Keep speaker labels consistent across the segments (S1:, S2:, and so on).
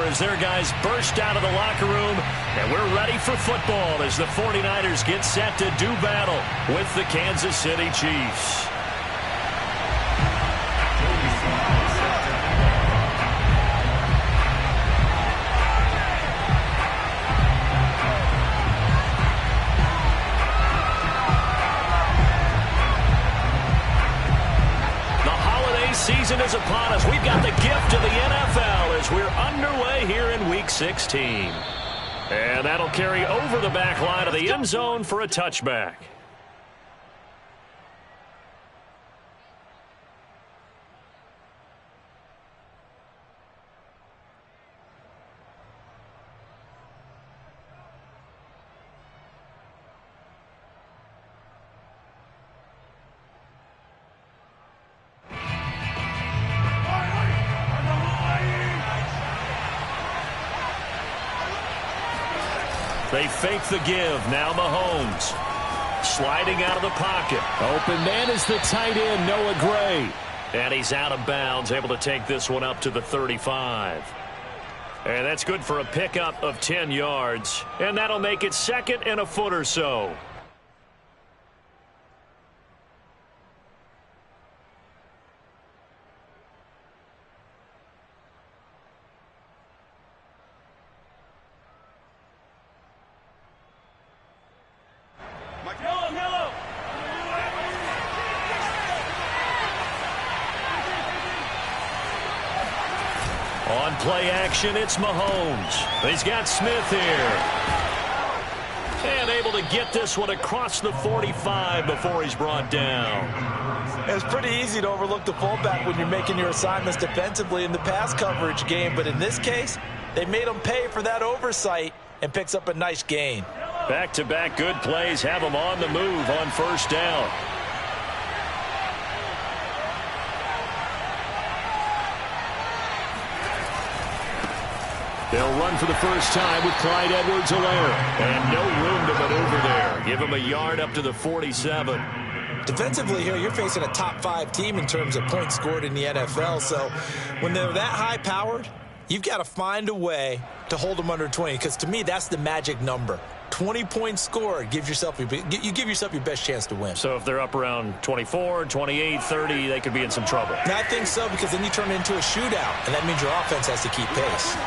S1: as their guys burst out of the locker room, and we're ready for football as the 49ers get set to do battle with the Kansas City Chiefs.
S2: Season is upon us. We've got the gift of the NFL as we're underway here in Week 16.
S1: And that'll carry over the back line of the end zone for a touchback. They fake the give. Now Mahomes sliding out of the pocket.
S2: Open man is the tight end, Noah Gray.
S1: And he's out of bounds, able to take this one up to the 35. And that's good for a pickup of 10 yards. And that'll make it second and a foot or so. On play action, it's Mahomes. He's got Smith here. And able to get this one across the 45 before he's brought down.
S3: It's pretty easy to overlook the fullback when you're making your assignments defensively in the pass coverage game. But in this case, they made him pay for that oversight and picks up a nice gain.
S1: Back-to-back good plays have him on the move on first down. They'll run for the first time with Clyde Edwards-Helaire. And no room to maneuver there. Give him a yard up to the 47.
S3: Defensively here, you're facing a top-5 team in terms of points scored in the NFL. So when they're that high-powered, you've got to find a way to hold them under 20. Because to me, that's the magic number. 20 points scored, you give yourself your best chance to win.
S1: So if they're up around 24, 28, 30, they could be in some trouble.
S3: I think so, because then you turn it into a shootout, and that means your offense has to keep pace.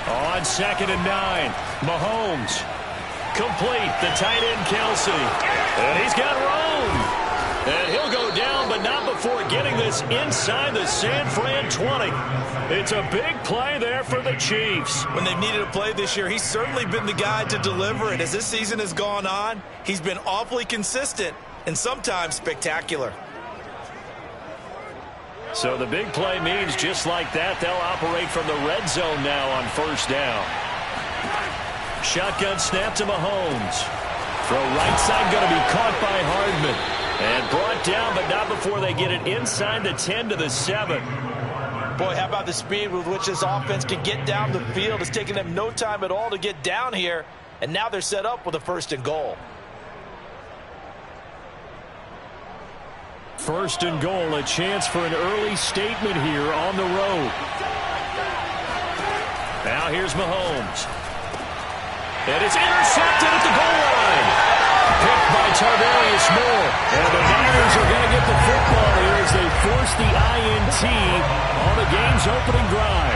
S1: On 2nd and 9, Mahomes. Complete, the tight end Kelsey. And he's got room. And he'll go down, but not before getting this inside the San Fran 20. It's a big play there for the Chiefs.
S3: When they've needed a play this year, he's certainly been the guy to deliver it. As this season has gone on, he's been awfully consistent and sometimes spectacular.
S1: So the big play means just like that, they'll operate from the red zone now on first down. Shotgun snap to Mahomes. Throw right side going to be caught by Hardman. And brought down, but not before they get it inside the 10 to the 7.
S3: Boy, how about the speed with which this offense can get down the field? It's taken them no time at all to get down here. And now they're set up with a 1st and goal.
S1: 1st and goal, a chance for an early statement here on the road. Now here's Mahomes. And it's intercepted at the goal line. Picked by Tarvarius Moore. And the Niners are going to get the football here as they force the INT on the game's opening drive.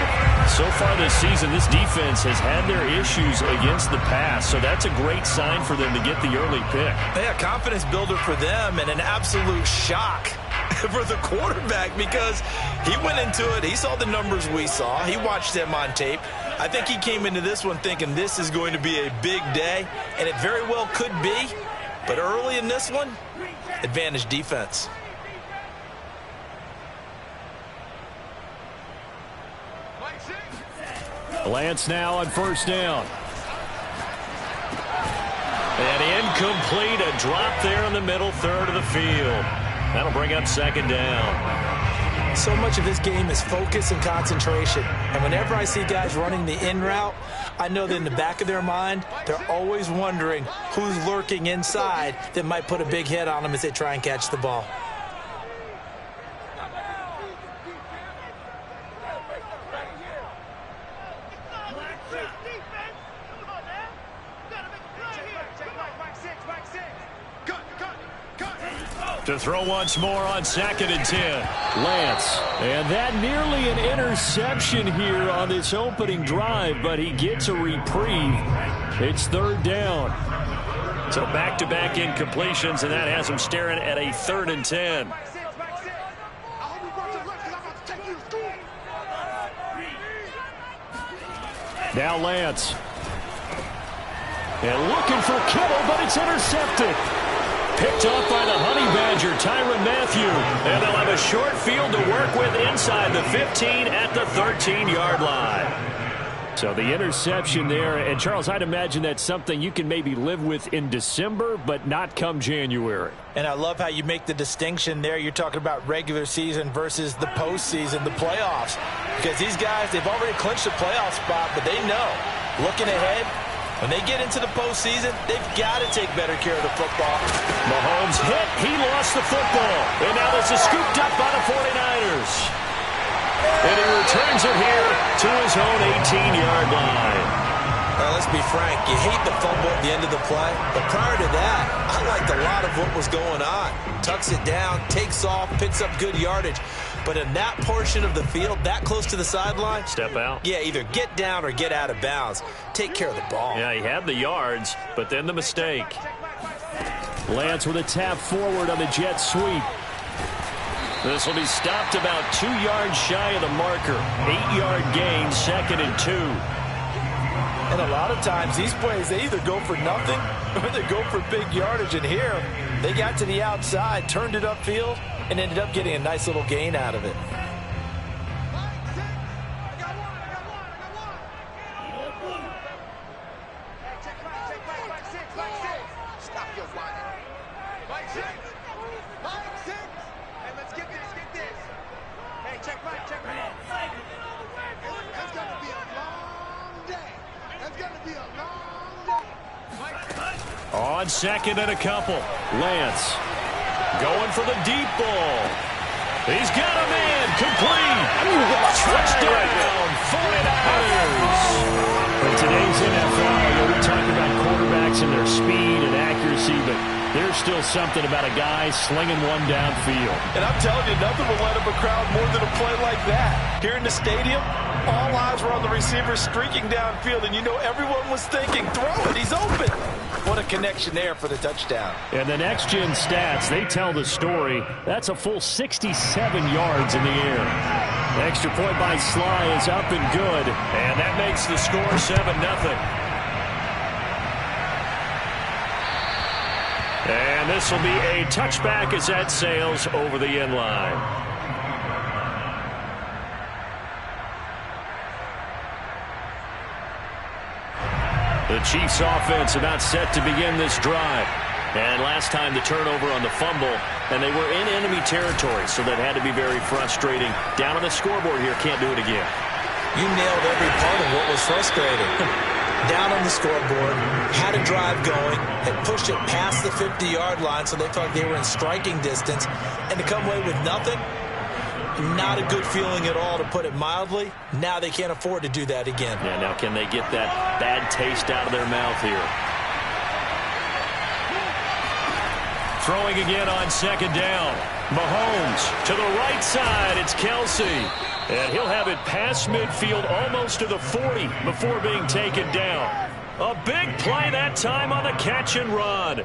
S1: So far this season, this defense has had their issues against the pass, so that's a great sign for them to get the early pick.
S3: Yeah, confidence builder for them and an absolute shock for the quarterback because he went into it. He saw the numbers we saw. He watched them on tape. I think he came into this one thinking this is going to be a big day, and it very well could be. But early in this one, advantage defense.
S1: Lance now on first down. And incomplete, a drop there in the middle third of the field. That'll bring up 2nd down.
S3: So much of this game is focus and concentration. And whenever I see guys running the in route, I know that in the back of their mind, they're always wondering who's lurking inside that might put a big hit on them as they try and catch the ball.
S1: To throw once more on 2nd and 10. Lance. And that nearly an interception here on this opening drive, but he gets a reprieve. It's 3rd down. So back-to-back incompletions, and that has him staring at a 3rd and 10. Now Lance. And looking for Kittle, but it's intercepted. Picked up by the Honey Badger, Tyrann Mathieu. And they'll have a short field to work with inside the 15 at the 13-yard line. So the interception there. And, Charles, I'd imagine that's something you can maybe live with in December, but not come January.
S3: And I love how you make the distinction there. You're talking about regular season versus the postseason, the playoffs. Because these guys, they've already clinched a playoff spot, but they know, looking ahead, when they get into the postseason, they've got to take better care of the football.
S1: Mahomes hit. He lost the football. And now this is scooped up by the 49ers. And he returns it here to his own 18-yard line.
S3: Now, let's be frank. You hate the fumble at the end of the play. But prior to that, I liked a lot of what was going on. Tucks it down, takes off, picks up good yardage. But in that portion of the field, that close to the sideline,
S1: step out.
S3: Yeah, either get down or get out of bounds. Take care of the ball.
S1: Yeah, he had the yards, but then the mistake. Lance with a tap forward on the jet sweep. This will be stopped about 2 yards shy of the marker. 8-yard gain, 2nd and 2.
S3: And a lot of times, these plays, they either go for nothing or they go for big yardage. And here, they got to the outside, turned it upfield, and ended up getting a nice little gain out of it.
S1: On 2nd and a couple, Lance going for the deep ball. He's got a man, complete. Touchdown, 49ers. In today's NFL, we talk about quarterbacks and their speed and accuracy, but there's still something about a guy slinging one downfield.
S3: And I'm telling you, nothing will light up a crowd more than a play like that. Here in the stadium, all eyes were on the receiver streaking downfield, and you know everyone was thinking, throw it, he's open. What a connection there for the touchdown.
S1: And the next-gen stats, they tell the story. That's a full 67 yards in the air. The extra point by Sly is up and good, and that makes the score 7-0. And this will be a touchback as that sails over the end line. The Chiefs offense about set to begin this drive. And last time the turnover on the fumble, and they were in enemy territory, so that had to be very frustrating. Down on the scoreboard here, can't do it again.
S3: You nailed every part of what was frustrating. Down on the scoreboard, had a drive going, had pushed it past the 50-yard line, so they thought they were in striking distance, and to come away with nothing, not a good feeling at all, to put it mildly. Now they can't afford to do that again.
S1: Yeah, now can they get that bad taste out of their mouth here? Throwing again on 2nd down. Mahomes to the right side. It's Kelsey. And he'll have it past midfield almost to the 40 before being taken down. A big play that time on the catch and run.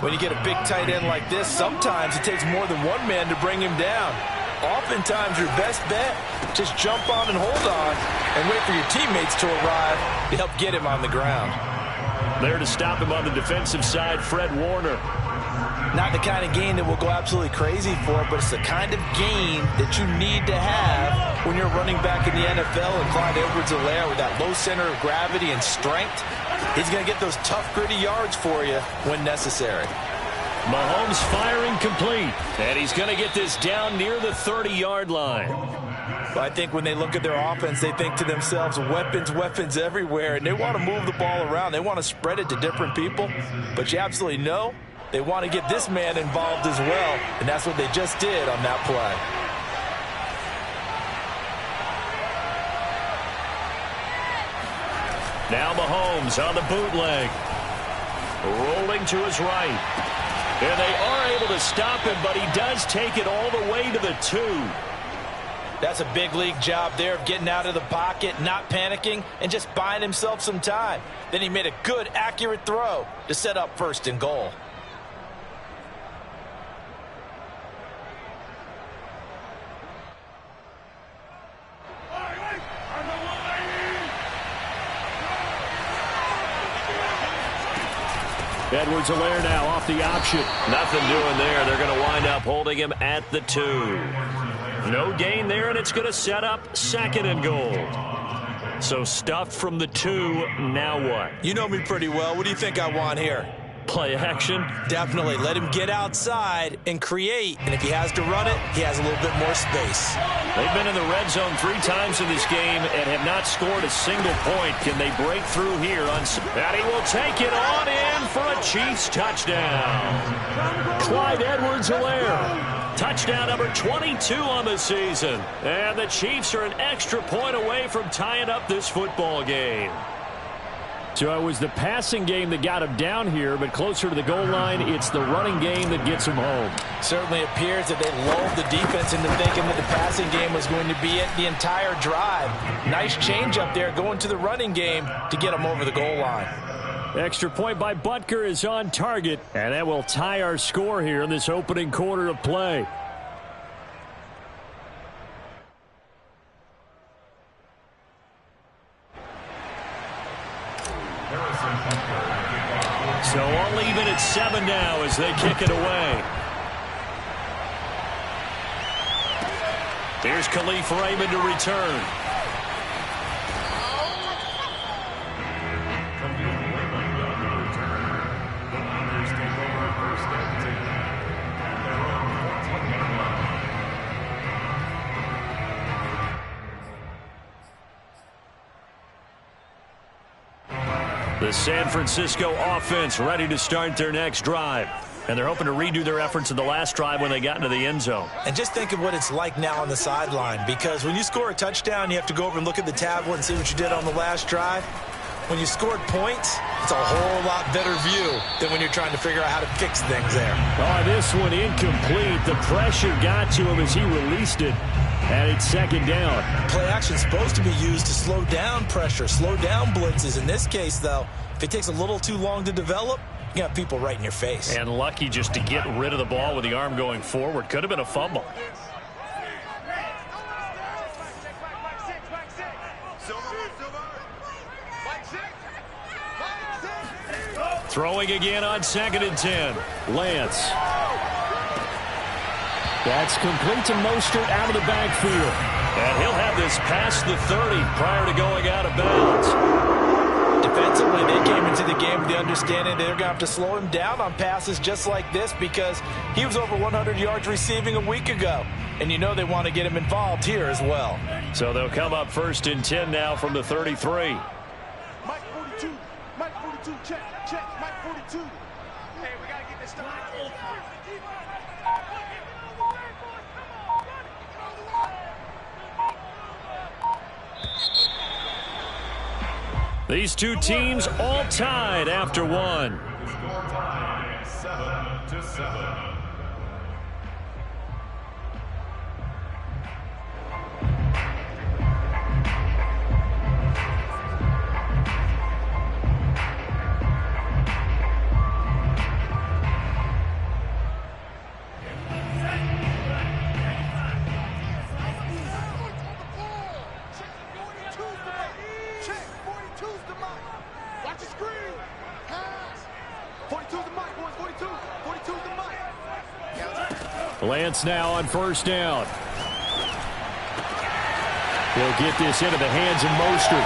S3: When you get a big tight end like this, sometimes it takes more than one man to bring him down. Oftentimes, your best bet, just jump on and hold on and wait for your teammates to arrive to help get him on the ground.
S1: There to stop him on the defensive side, Fred Warner.
S3: Not the kind of game that we'll go absolutely crazy for, but it's the kind of game that you need to have when you're running back in the NFL. And Clyde Edwards-Helaire, with that low center of gravity and strength, he's going to get those tough, gritty yards for you when necessary.
S1: Mahomes firing complete, and he's going to get this down near the 30-yard line.
S3: But I think when they look at their offense, they think to themselves, weapons, weapons everywhere, and they want to move the ball around. They want to spread it to different people, but you absolutely know they want to get this man involved as well, and that's what they just did on that play.
S2: Now Mahomes on the bootleg. Rolling to his right. And they are able to stop him, but he does take it all the way to the 2.
S3: That's a big league job there of getting out of the pocket, not panicking, and just buying himself some time. Then he made a good, accurate throw to set up 1st and goal.
S1: Edwards-Helaire now off the option.
S2: Nothing doing there. They're going to wind up holding him at the 2. No gain there, and it's going to set up 2nd and goal. So stuffed from the 2. Now what?
S3: You know me pretty well. What do you think I want here?
S2: Play action?
S3: Definitely. Let him get outside and create. And if he has to run it, he has a little bit more space.
S2: They've been in the red zone 3 times in this game and have not scored a single point. Can they break through here? And he will take it on in for a Chiefs touchdown. Clyde Edwards-Helaire. Touchdown number 22 on the season. And the Chiefs are an extra point away from tying up this football game.
S1: So it was the passing game that got him down here, but closer to the goal line, it's the running game that gets him home.
S3: Certainly appears that they lulled the defense into thinking that the passing game was going to be it the entire drive. Nice change up there going to the running game to get him over the goal line.
S1: Extra point by Butker is on target, and that will tie our score here in this opening quarter of play.
S2: So all even at 7 now as they kick it away. Here's Khalif Raymond to return. The San Francisco offense ready to start their next drive. And they're hoping to redo their efforts in the last drive when they got into the end zone.
S3: And just think of what it's like now on the sideline, because when you score a touchdown, you have to go over and look at the tablet and see what you did on the last drive. When you scored points, it's a whole lot better view than when you're trying to figure out how to fix things there.
S1: Oh, this one incomplete. The pressure got to him as he released it. And it's 2nd down.
S3: Play action is supposed to be used to slow down pressure, slow down blitzes. In this case, though, if it takes a little too long to develop, you got people right in your face.
S2: And lucky just to get rid of the ball with the arm going forward. Could have been a fumble. Throwing again on 2nd and 10.
S1: Lance. That's complete to Mostert out of the backfield.
S2: And he'll have this past the 30 prior to going out of bounds.
S3: Defensively, they came into the game with the understanding they're going to have to slow him down on passes just like this because he was over 100 yards receiving a week ago. And you know they want to get him involved here as well.
S2: So they'll come up 1st and 10 now from the 33.
S4: Mike 42. Mike 42. Check. Mike 42. Hey, we got to get this done.
S2: These two teams all tied after one.
S5: Score time 7-7.
S1: Lance now on 1st down. He'll get this into the hands of Mostert.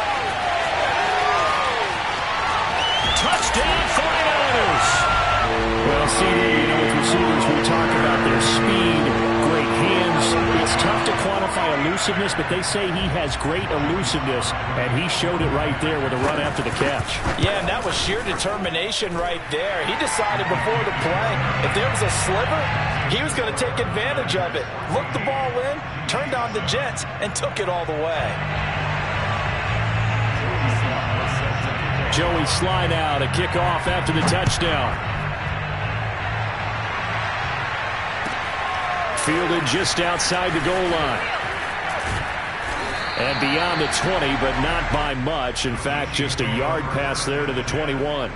S2: Touchdown 49ers!
S1: Well, CD, with receivers, we talk about their speed, great hands. It's tough to quantify elusiveness, but they say he has great elusiveness, and he showed it right there with a run after the catch.
S3: Yeah, and that was sheer determination right there. He decided before the play, if there was a sliver, he was going to take advantage of it. Looked the ball in, turned on the jets, and took it all the way.
S2: Joey slide out, a kickoff after the touchdown. Fielded just outside the goal line. And beyond the 20, but not by much. In fact, just a yard pass there to the 21.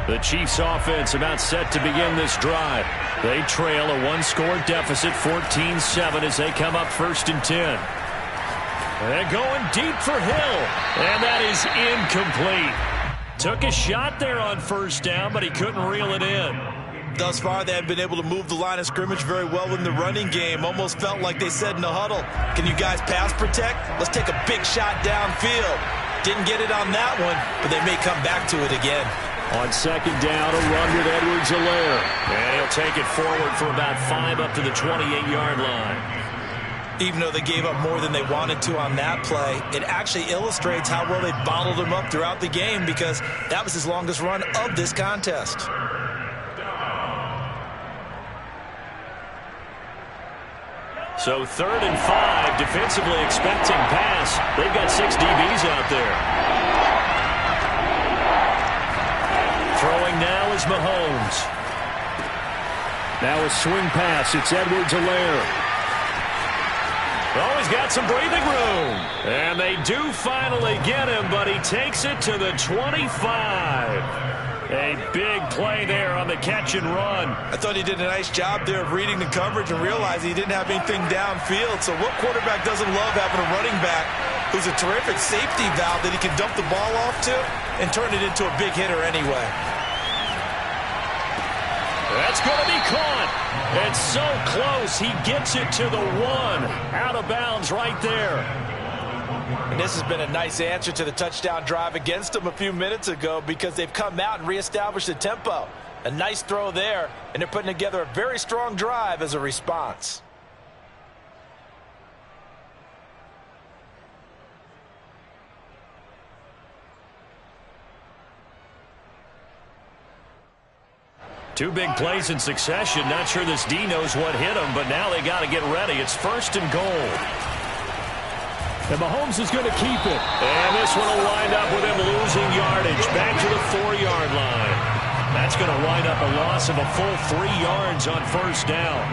S2: The Chiefs offense about set to begin this drive. They trail a one-score deficit, 14-7, as they come up 1st and 10. And going deep for Hill. And that is incomplete. Took a shot there on 1st down, but he couldn't reel it in.
S3: Thus far, they have been able to move the line of scrimmage very well in the running game. Almost felt like they said in the huddle, can you guys pass protect? Let's take a big shot downfield. Didn't get it on that one, but they may come back to it again.
S2: On 2nd down, a run with Edwards-Helaire. And he'll take it forward for about 5 up to the 28-yard line.
S3: Even though they gave up more than they wanted to on that play, it actually illustrates how well they bottled him up throughout the game, because that was his longest run of this contest.
S2: So 3rd and 5, defensively expecting pass. They've got 6 DBs out there. Throwing now is Mahomes. Now a swing pass. It's Edwards-Helaire. Oh, he's got some breathing room. And they do finally get him, but he takes it to the 25. A big play there on the catch and run.
S3: I thought he did a nice job there of reading the coverage and realizing he didn't have anything downfield. So what quarterback doesn't love having a running back who's a terrific safety valve that he can dump the ball off to and turn it into a big hitter anyway?
S2: That's going to be caught. It's so close. He gets it to the 1. Out of bounds right there.
S3: And this has been a nice answer to the touchdown drive against them a few minutes ago, because they've come out and reestablished the tempo. A nice throw there, and they're putting together a very strong drive as a response.
S2: Two big plays in succession. Not sure this D knows what hit him, but now they got to get ready. It's 1st and goal. And Mahomes is going to keep it. And this one will wind up with him losing yardage. Back to the 4-yard line. That's going to wind up a loss of a full 3 yards on 1st down.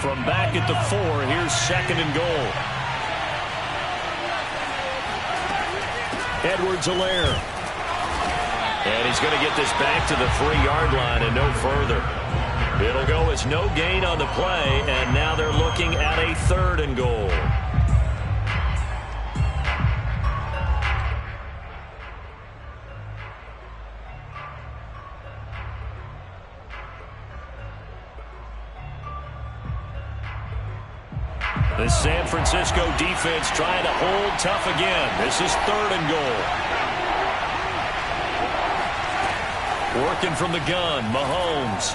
S2: From back at the 4, here's 2nd and goal. Edwards-Helaire. And he's going to get this back to the 3-yard line and no further. It'll go as no gain on the play, and now they're looking at a 3rd and goal. The San Francisco defense trying to hold tough again. This is 3rd and goal. Working from the gun, Mahomes.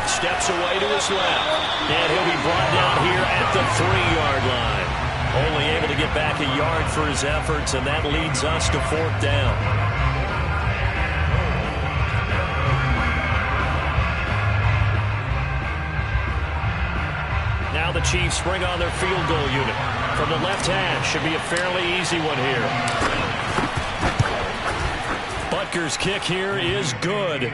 S2: Steps away to his left. And he'll be brought down here at the 3-yard line. Only able to get back a yard for his efforts, and that leads us to 4th down. Now the Chiefs bring on their field goal unit. From the left hash, should be a fairly easy one here. Butker's kick here is good.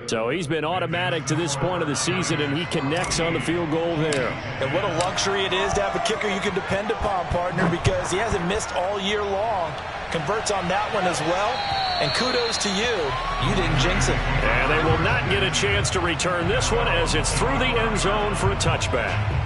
S2: So he's been automatic to this point of the season, and he connects on the field goal there.
S3: And what a luxury it is to have a kicker you can depend upon, partner, because he hasn't missed all year long. Converts on that one as well. And kudos to you. You didn't jinx it.
S2: And they will not get a chance to return this one, as it's through the end zone for a touchback.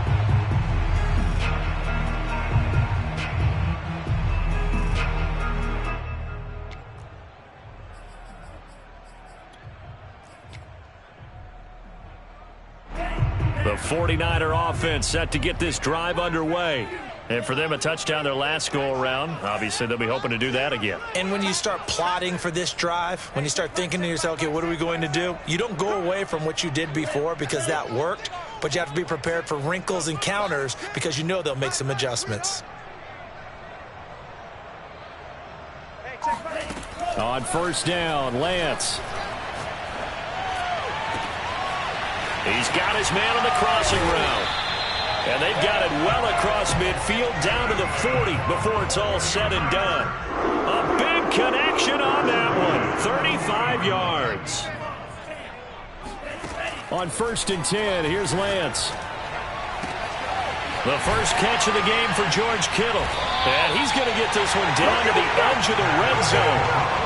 S2: The 49er offense set to get this drive underway. And for them, a touchdown their last go-around. Obviously, they'll be hoping to do that again.
S3: And when you start plotting for this drive, when you start thinking to yourself, okay, what are we going to do? You don't go away from what you did before because that worked. but you have to be prepared for wrinkles and counters because you know they'll make some adjustments.
S2: On first down, Lance. He's got his man on the crossing route. And they've got it well across midfield down to the 40 before it's all said and done. A big connection on that one. 35 yards. On first and 10, here's Lance. The first catch of the game for George Kittle. And he's going to get this one down to the edge of the red zone.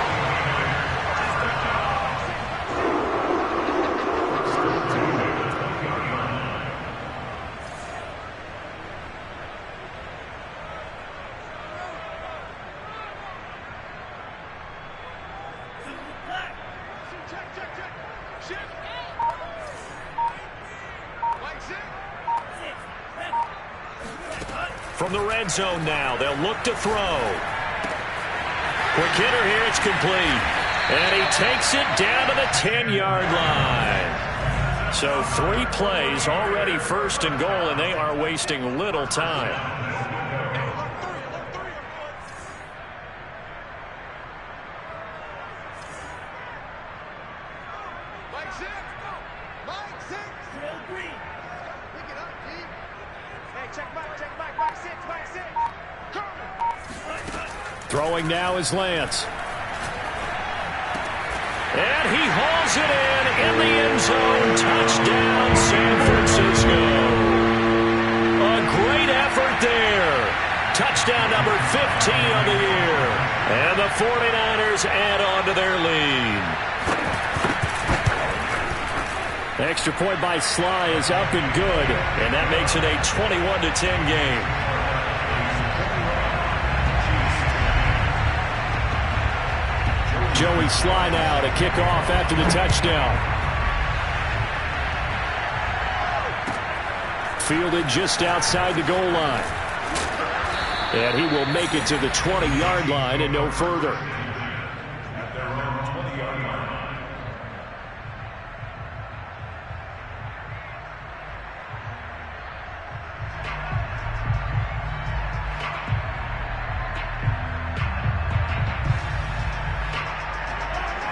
S2: From the red zone now, they'll look to throw. Quick hitter here, it's complete. And he takes it down to the 10-yard line. So 3 plays already first and goal, and they are wasting little time. Throwing now is Lance. And he hauls it in the end zone. Touchdown, San Francisco. A great effort there. Touchdown number 15 on the year. And the 49ers add on to their lead. Extra point by Sly is up and good. And that makes it a 21-10 game. Joey Sly now to kick off after the touchdown. Fielded just outside the goal line. And he will make it to the 20-yard line and no further.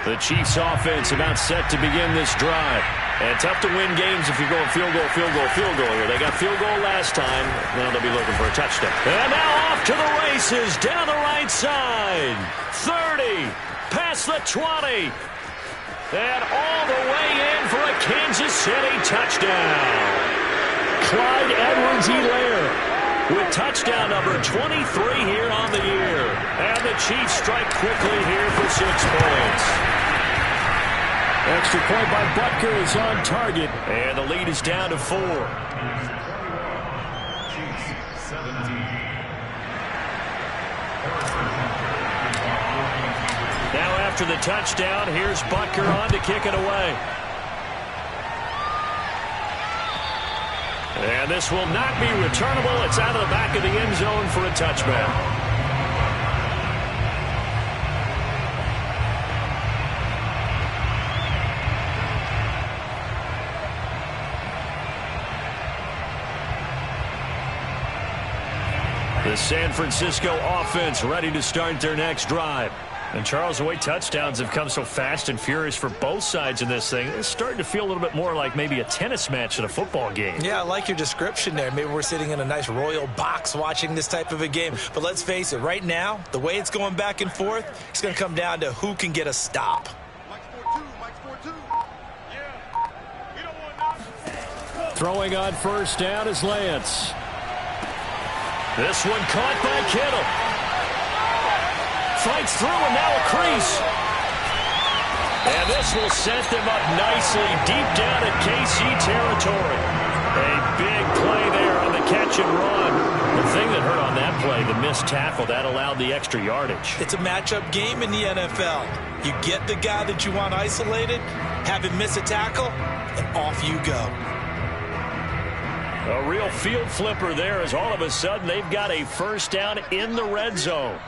S2: The Chiefs offense about set to begin this drive. And tough to win games if you're going field goal, field goal, field goal here. They got field goal last time. Now they'll be looking for a touchdown. And now off to the races down the right side. 30, past the 20. And all the way in for a Kansas City touchdown. Clyde Edwards-Helaire with touchdown number 23 here on the year. And the Chiefs strike quickly here for 6 points. Extra point by Butker is on target. And the lead is down to 4.
S5: Chiefs 17.
S2: Now after the touchdown, here's Butker on to kick it away. And this will not be returnable. It's out of the back of the end zone for a touchback. The San Francisco offense ready to start their next drive. And Charles, the way touchdowns have come so fast and furious for both sides in this thing, it's starting to feel a little bit more like maybe a tennis match than a football game. Yeah, I like your description there. Maybe we're sitting in a nice royal box watching this type of a game. But let's face it, right now, the way it's going back and forth, it's going to come down to who can get a stop. Throwing on first down is Lance. This one caught by Kittle. Fights through and now a crease. And this will set them up nicely deep down at KC territory. A big play there on the catch and run. The thing that hurt on that play, the missed tackle, that allowed the extra yardage. It's a matchup game in the NFL. You get the guy that you want isolated, have him miss a tackle, and off you go. A real field flipper there as all of a sudden they've got a first down in the red zone.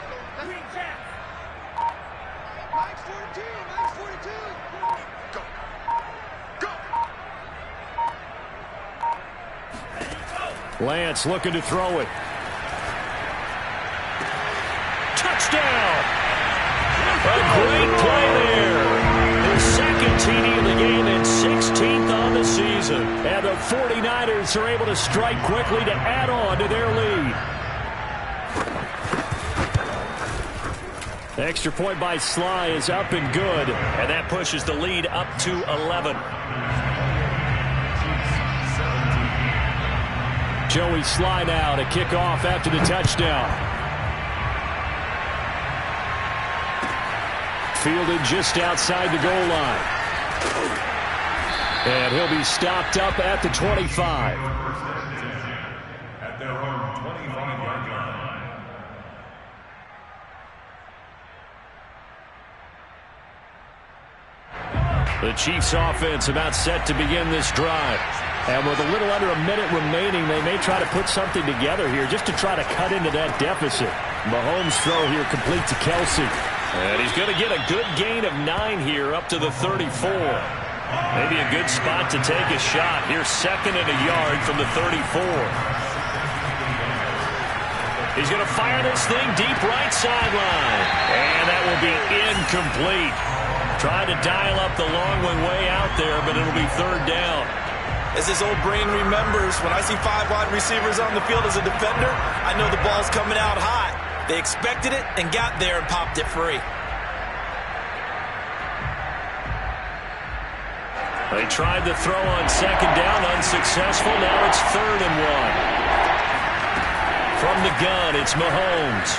S2: Lance looking to throw it. Touchdown! A great play there. His second TD of the game and 16th on the season. And the 49ers are able to strike quickly to add on to their lead. Extra point by Sly is up and good. And that pushes the lead up to 11. Joey Sly now to kick off after the touchdown. Fielded just outside the goal line. And he'll be stopped up at the 25.
S5: At their own 25-yard line.
S2: The Chiefs offense about set to begin this drive. And with a little under a minute remaining, they may try to put something together here just to try to cut into that deficit. Mahomes' throw here complete to Kelsey. And he's going to get a good gain of 9 here up to the 34. Maybe a good spot to take a shot. Here's 2nd and a yard from the 34. He's going to fire this thing deep right sideline. And that will be incomplete. Trying to dial up the long one way out there, but it'll be 3rd down.
S3: As his old brain remembers, when I see 5 wide receivers on the field as a defender, I know the ball's coming out hot. They expected it and got there and popped it free.
S2: They tried to throw on 2nd down, unsuccessful. Now it's 3rd and 1. From the gun, it's Mahomes.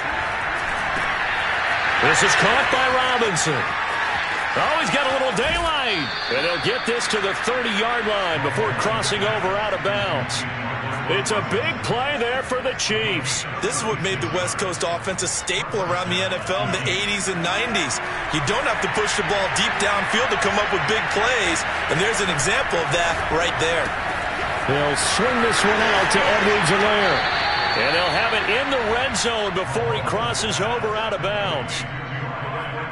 S2: This is caught by Robinson. Oh, he's got a little daylight. And he'll get this to the 30-yard line before crossing over out of bounds. It's a big play there for the Chiefs.
S3: This is what made the West Coast offense a staple around the NFL in the 80s and 90s. You don't have to push the ball deep downfield to come up with big plays, and there's an example of that right there.
S2: They'll swing this one out to Edwards-Helaire. And they'll have it in the red zone before he crosses over out of bounds.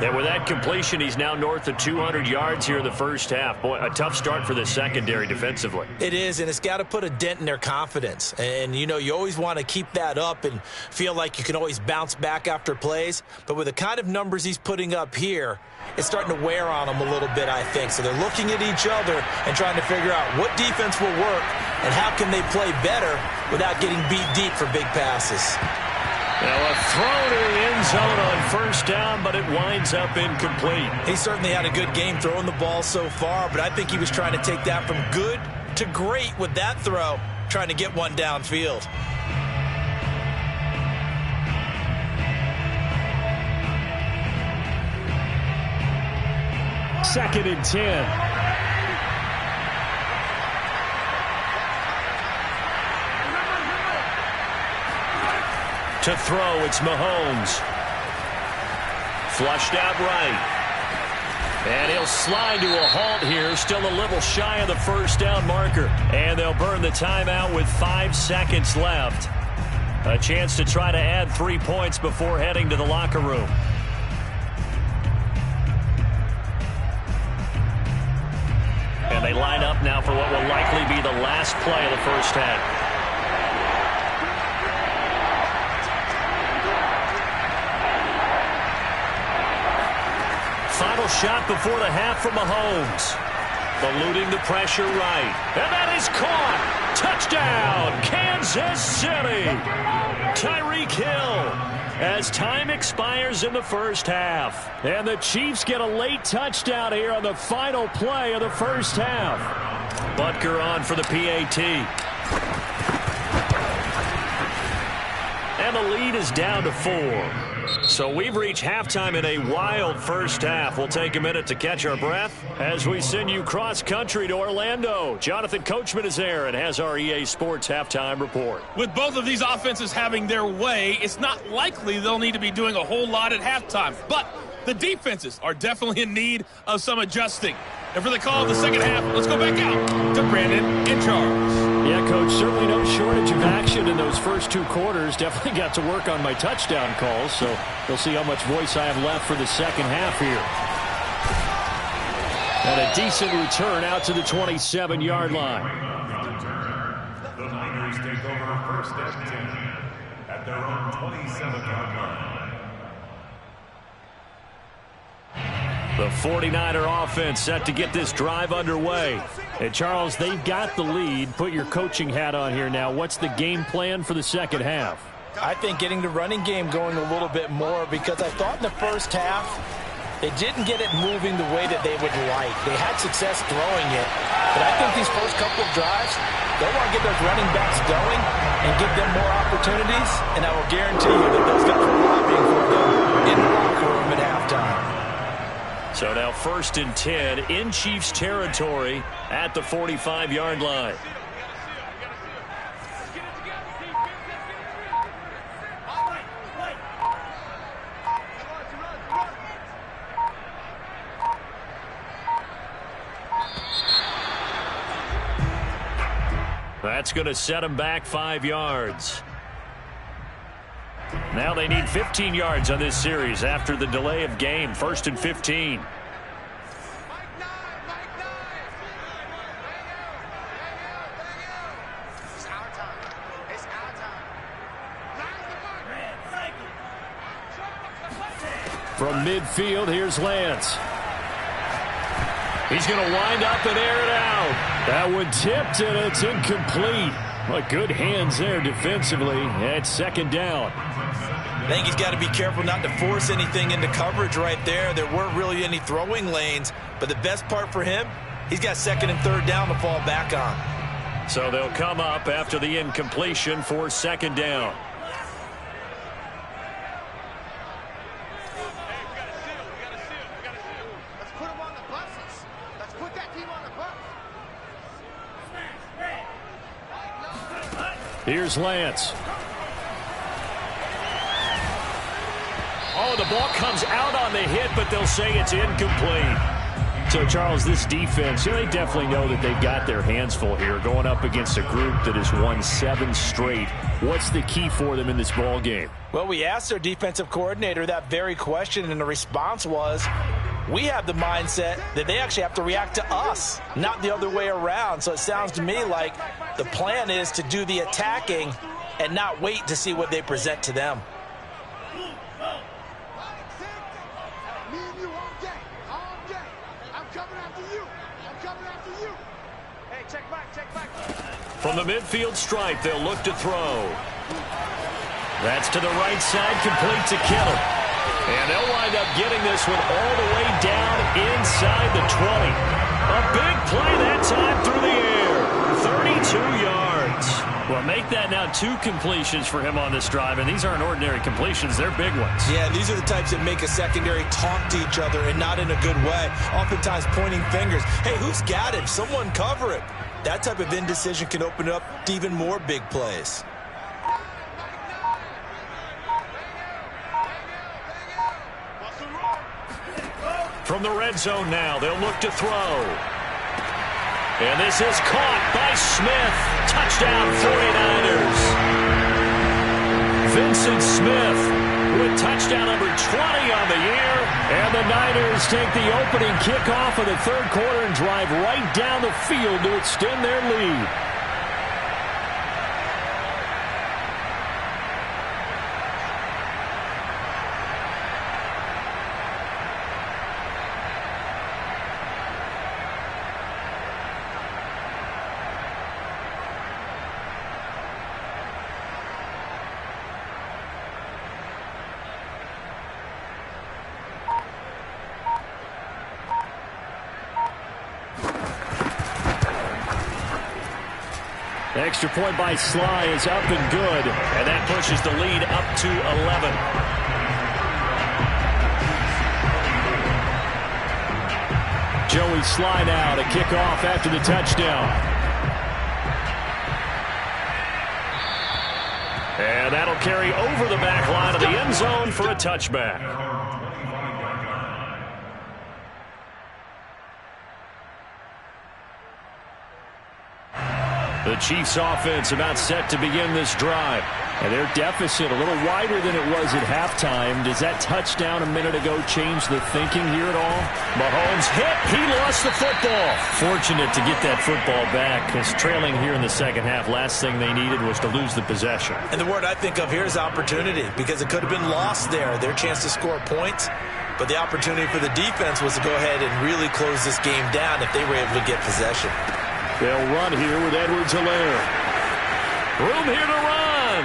S2: And with that completion, he's now north of 200 yards here in the first half. Boy, a tough start for the secondary defensively.
S3: It is, and it's got to put a dent in their confidence. And, you know, you always want to keep that up and feel like you can always bounce back after plays. But with the kind of numbers he's putting up here, it's starting to wear on them a little bit, I think. So they're looking at each other and trying to figure out what defense will work and how can they play better without getting beat deep for big passes.
S2: Now a throw to the end zone on 1st down, but it winds up incomplete.
S3: He certainly had a good game throwing the ball so far, but I think he was trying to take that from good to great with that throw, trying to get one downfield.
S2: Second and 10. To throw, it's Mahomes. Flushed out right. And he'll slide to a halt here, still a little shy of the 1st down marker. And they'll burn the timeout with 5 seconds left. A chance to try to add 3 points before heading to the locker room. And they line up now for what will likely be the last play of the first half. Final shot before the half from Mahomes. Eluding the pressure right. And that is caught. Touchdown, Kansas City. Tyreek Hill as time expires in the first half. And the Chiefs get a late touchdown here on the final play of the first half. Butker on for the PAT. And the lead is down to 4. So we've reached halftime in a wild first half. We'll take a minute to catch our breath as we send you cross-country to Orlando. Jonathan Coachman is there and has our EA Sports halftime report.
S6: With both of these offenses having their way, it's not likely they'll need to be doing a whole lot at halftime. But the defenses are definitely in need of some adjusting. And for the call of the second half, let's go back out to Brandon in charge.
S2: Yeah, Coach, certainly no shortage of action in those first 2 quarters. Definitely got to work on my touchdown calls, so we'll see how much voice I have left for the second half here. And a decent return out to the 27-yard line.
S5: Niners take over first and 10 at their own 27-yard line.
S2: The 49er offense set to get this drive underway. And Charles, they've got the lead. Put your coaching hat on here now. What's the game plan for the second half?
S3: I think getting the running game going a little bit more, because I thought in the first half they didn't get it moving the way that they would like. They had success throwing it, but I think these first couple of drives, they want to get those running backs going and give them more opportunities, and I will guarantee you that those guys are lobbying for them in the locker room at halftime.
S2: So now 1st and 10 in Chiefs territory at the 45-yard line. That's going to set them back 5 yards. Now they need 15 yards on this series after the delay of game. 1st and 15. From midfield, here's Lance. He's going to wind up and air it out. That one tipped, and it's incomplete. But good hands there defensively at 2nd down.
S3: I think he's got to be careful not to force anything into coverage right there. There weren't really any throwing lanes, but the best part for him, he's got 2nd and 3rd down to fall back on.
S2: So they'll come up after the incompletion for 2nd down. Here's Lance. Oh, the ball comes out on the hit, but they'll say it's incomplete. So, Charles, this defense, they definitely know that they've got their hands full here, going up against a group that has won 7 straight. What's the key for them in this ball game?
S3: Well, we asked their defensive coordinator that very question, and the response was, we have the mindset that they actually have to react to us, not the other way around. So it sounds to me like the plan is to do the attacking and not wait to see what they present to them.
S2: From the midfield stripe, they'll look to throw. That's to the right side, complete to Kittle. And they'll wind up getting this one all the way down inside the 20. A big play that time through the air. 32 yards. Well, make that now 2 completions for him on this drive, and these aren't ordinary completions. They're big ones.
S3: Yeah, these are the types that make a secondary talk to each other, and not in a good way. Oftentimes pointing fingers. Hey, who's got him? Someone cover it. That type of indecision can open up to even more big plays.
S2: From the red zone now, they'll look to throw. And this is caught by Smith. Touchdown, 49ers. Vincent Smith with touchdown number 20 on the year. And the Niners take the opening kickoff of the 3rd quarter and drive right down the field to extend their lead. Extra point by Sly is up and good, and that pushes the lead up to 11. Joey Sly now to kick off after the touchdown. And that'll carry over the back line of the end zone for a touchback. The Chiefs offense about set to begin this drive. And their deficit a little wider than it was at halftime. Does that touchdown a minute ago change the thinking here at all?
S1: Mahomes hit. He lost the football. Fortunate to get that football back, because trailing here in the second half, last thing they needed was to lose the possession.
S3: And the word I think of here is opportunity, because it could have been lost there. Their chance to score points. But the opportunity for the defense was to go ahead and really close this game down if they were able to get possession.
S2: They'll run here with Edwards-Helaire.
S1: Room here to run.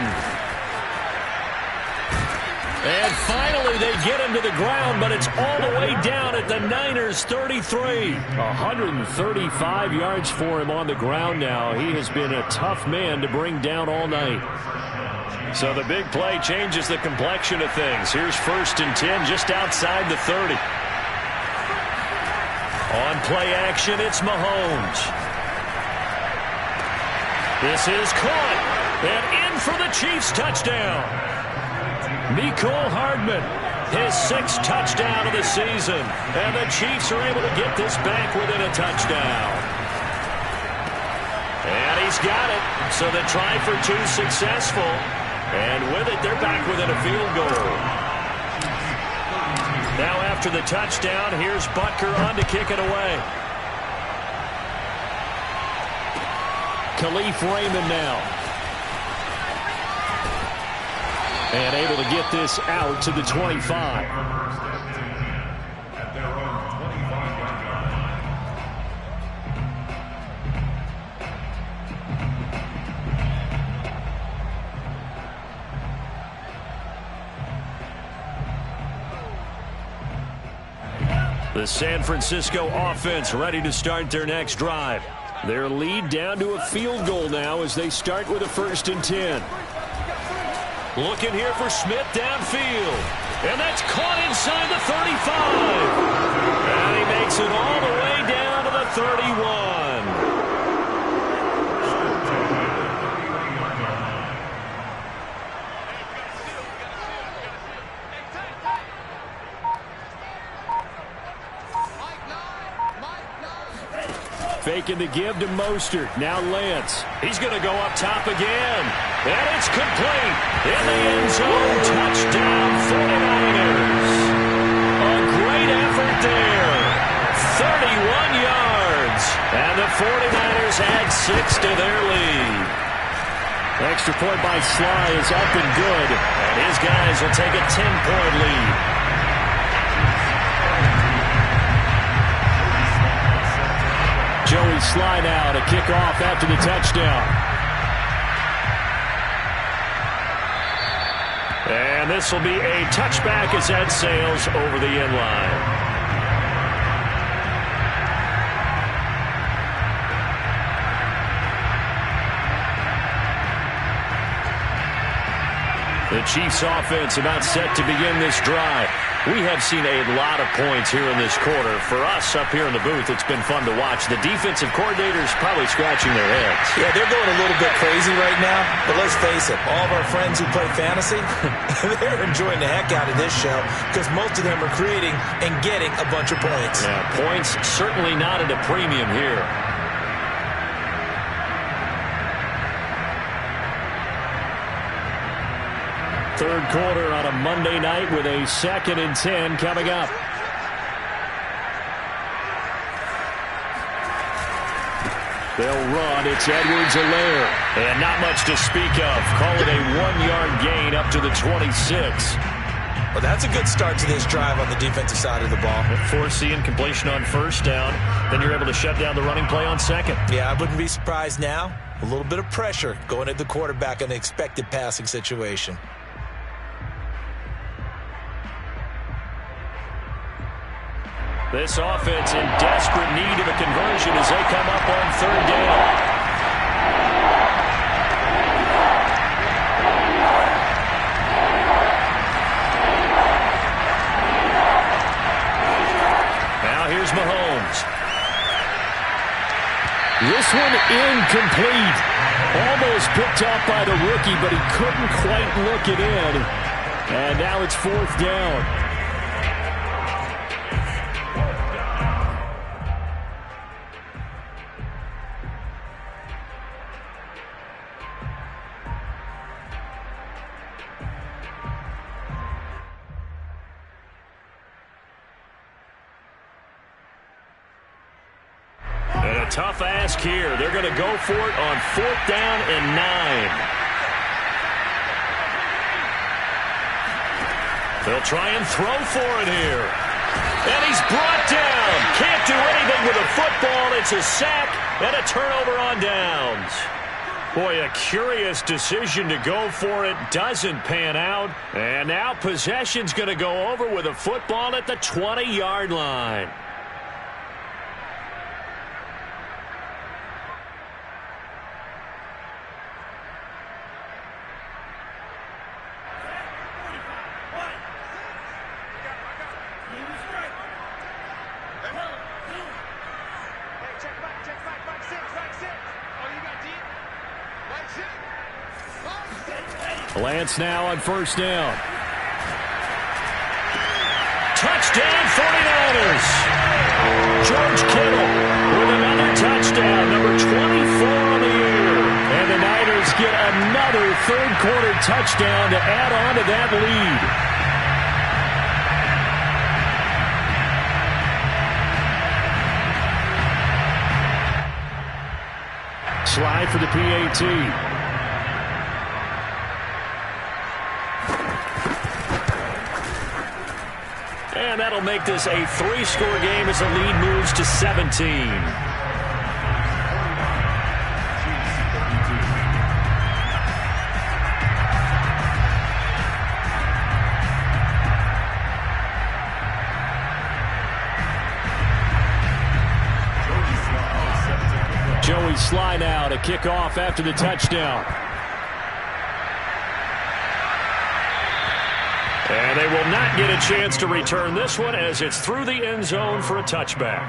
S1: And finally they get him to the ground, but it's all the way down at the Niners' 33.
S2: 135 yards for him on the ground now. He has been a tough man to bring down all night.
S1: So the big play changes the complexion of things. Here's 1st and 10 just outside the 30. On play action, it's Mahomes. This is caught. And in for the Chiefs touchdown. Mecole Hardman, his 6th touchdown of the season. And the Chiefs are able to get this back within a touchdown. And he's got it. So the try for 2 successful. And with it, they're back within a field goal. Now after the touchdown, here's Butker on to kick it away.
S2: Khalif Raymond now. And able to get this out to the 25.
S5: At their own 25-yard line.
S1: The San Francisco offense ready to start their next drive.
S2: Their lead down to a field goal now as they start with a 1st and 10.
S1: Looking here for Smith downfield. And that's caught inside the 35. And he makes it all the way down to the 31.
S2: Faking the give to Mostert. Now Lance.
S1: He's going to go up top again. And it's complete. In the end zone. Touchdown 49ers. A great effort there. 31 yards. And the 49ers add 6 to their lead.
S2: Extra point by Sly is up and good.
S1: And his guys will take a 10-point lead.
S2: Joey Sly now to kick off after the touchdown.
S1: And this will be a touchback as that sails over the end line. The Chiefs offense about set to begin this drive. We have seen a lot of points here in this quarter. For us up here in the booth, it's been fun to watch. The defensive coordinators probably scratching their heads.
S3: Yeah, they're going a little bit crazy right now. But let's face it, all of our friends who play fantasy, they're enjoying the heck out of this show because most of them are creating and getting a bunch of points.
S1: Yeah, points certainly not at a premium here.
S2: Third quarter on a Monday night with a 2nd and 10 coming up. They'll run. It's Edwards-Helaire.
S1: And not much to speak of. Call it a 1-yard gain up to the 26.
S3: Well, that's a good start to this drive on the defensive side of the ball.
S1: Forcing completion on 1st down. Then you're able to shut down the running play on 2nd.
S3: Yeah, I wouldn't be surprised now. A little bit of pressure going at the quarterback in an expected passing situation.
S1: This offense in desperate need of a conversion as they come up on 3rd down. Now here's Mahomes.
S2: This one incomplete. Almost picked off by the rookie, but he couldn't quite look it in. And now it's 4th down. tough ask here. They're going to go for it on 4th down and 9. They'll try and throw for it here. And he's brought down. Can't do anything with a football. It's a sack and a turnover on downs. Boy, a curious decision to go for it. Doesn't pan out. And now possession's going to go over with a football at the 20-yard line. Lance now on 1st down. Touchdown 49ers. George Kittle with another touchdown, number 24 on the year. And the Niners get another third-quarter touchdown to add on to that lead. Slide for the PAT. And that'll make this a 3-score game as the lead moves to 17. Joey Sly now to kick off after the touchdown. And they will not get a chance to return this one as it's through the end zone for a touchback.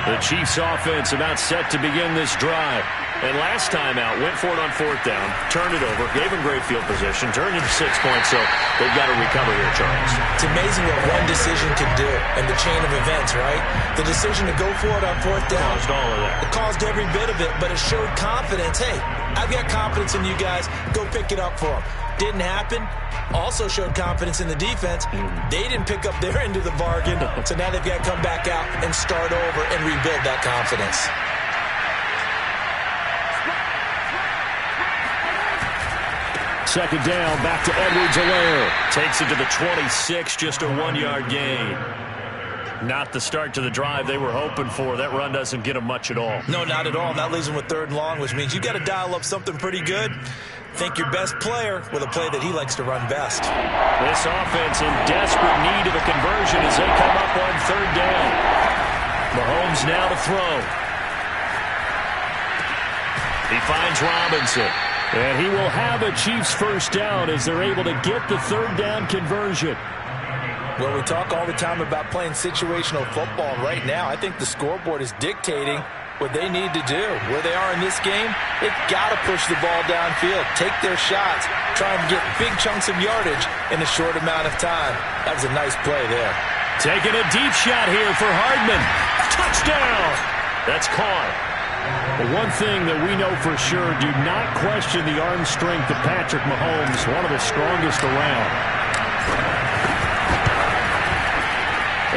S2: The Chiefs offense about set to begin this drive. And last time out, went for it on 4th down, turned it over, gave them great field position, turned into 6 points, so they've got to recover here, Charles.
S3: It's amazing what one decision can do in the chain of events, right? The decision to go for it on 4th down.
S2: Caused all of that.
S3: It caused every bit of it, but it showed confidence. Hey, I've got confidence in you guys. Go pick it up for them. Didn't happen. Also showed confidence in the defense. They didn't pick up their end of the bargain, so now they've got to come back out and start over and rebuild that confidence.
S2: Second down, back to Edwards-Helaire. Takes it to the 26, just a 1-yard gain. Not the start to the drive they were hoping for. That run doesn't get them much at all.
S3: No, not at all. And that leaves them with 3rd and long, which means you got to dial up something pretty good. Think your best player with a play that he likes to run best.
S2: This offense in desperate need of a conversion as they come up on 3rd down. Mahomes now to throw. He finds Robinson. And he will have a Chiefs 1st down as they're able to get the 3rd down conversion.
S3: Well, we talk all the time about playing situational football. Right now, I think the scoreboard is dictating what they need to do. Where they are in this game, they've got to push the ball downfield, take their shots, try and get big chunks of yardage in a short amount of time. That was a nice play there.
S2: Taking a deep shot here for Hardman. Touchdown! That's caught. But one thing that we know for sure, do not question the arm strength of Patrick Mahomes, one of the strongest around.